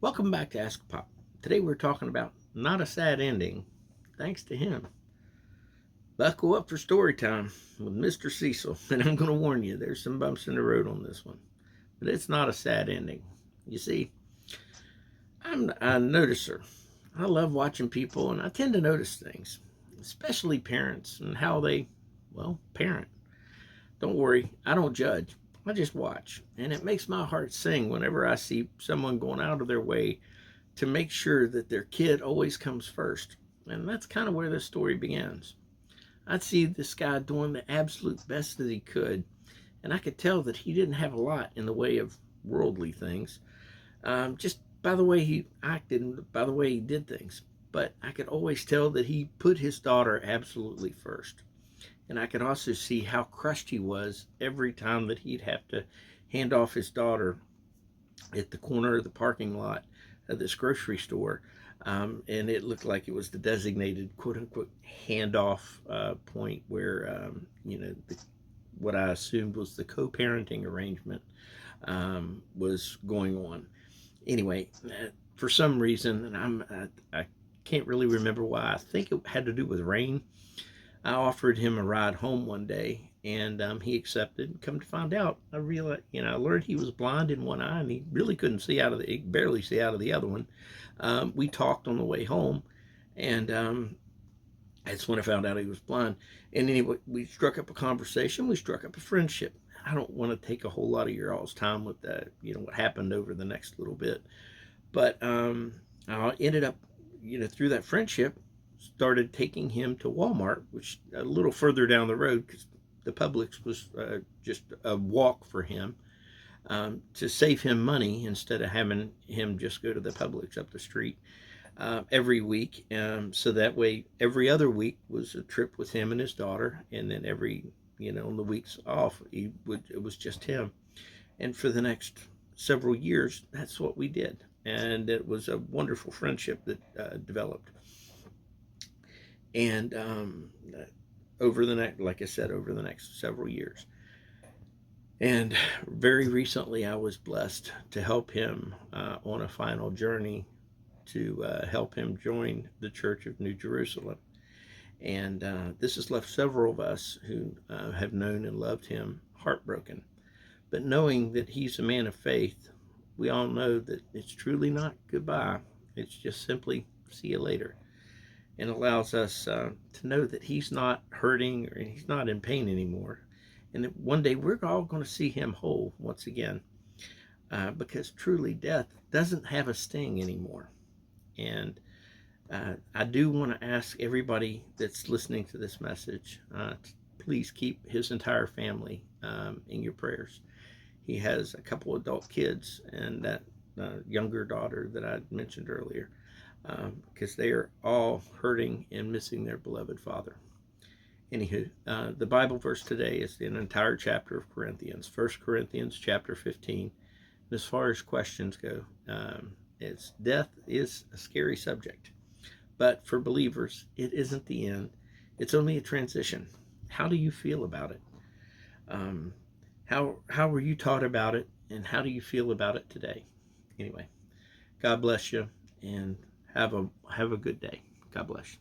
Welcome back to AskAPop. Today we're talking about not a sad ending, thanks to him. Buckle up for story time with Mr. Cecil, and I'm going to warn you, there's some bumps in the road on this one, but it's not a sad ending. You see, I'm a noticer. I love watching people, and I tend to notice things, especially parents and how they, parent. Don't worry, I don't judge. I just watch, and it makes my heart sing whenever I see someone going out of their way to make sure that their kid always comes first. And that's kind of where this story begins. I'd see this guy doing the absolute best that he could, and I could tell that he didn't have a lot in the way of worldly things, just by the way he acted and by the way he did things. But I could always tell that he put his daughter absolutely first. And I could also see how crushed he was every time that he'd have to hand off his daughter at the corner of the parking lot of this grocery store. And it looked like it was the designated quote unquote handoff point where, what I assumed was the co parenting arrangement was going on. Anyway, for some reason, and I can't really remember why, I think it had to do with rain. I offered him a ride home one day, and he accepted. Come to find out, I realized, I learned he was blind in one eye, and he really couldn't see out of he barely see out of the other one. We talked on the way home, and that's when I found out he was blind. And anyway, we struck up a conversation. We struck up a friendship. I don't want to take a whole lot of your all's time with that, what happened over the next little bit, but I ended up, through that friendship, started taking him to Walmart, which a little further down the road, because the Publix was just a walk for him, to save him money instead of having him just go to the Publix up the street every week. So that way, every other week was a trip with him and his daughter, and then on the weeks off, it was just him. And for the next several years, that's what we did, and it was a wonderful friendship that developed. And like I said, over the next several years. And very recently, I was blessed to help him on a final journey to help him join the Church of New Jerusalem. And this has left several of us who have known and loved him heartbroken. But knowing that he's a man of faith, we all know that it's truly not goodbye. It's just simply see you later. And allows us to know that he's not hurting or he's not in pain anymore. And that one day we're all going to see him whole once again, because truly death doesn't have a sting anymore. And I do want to ask everybody that's listening to this message, please keep his entire family in your prayers. He has a couple adult kids and that younger daughter that I mentioned earlier, because they are all hurting and missing their beloved father. Anywho, the Bible verse today is an entire chapter of Corinthians, 1 Corinthians chapter 15. And as far as questions go, it's death is a scary subject, but for believers, it isn't the end. It's only a transition. How do you feel about it? How were you taught about it, and how do you feel about it today? Anyway, God bless you, and have a good day. God bless you.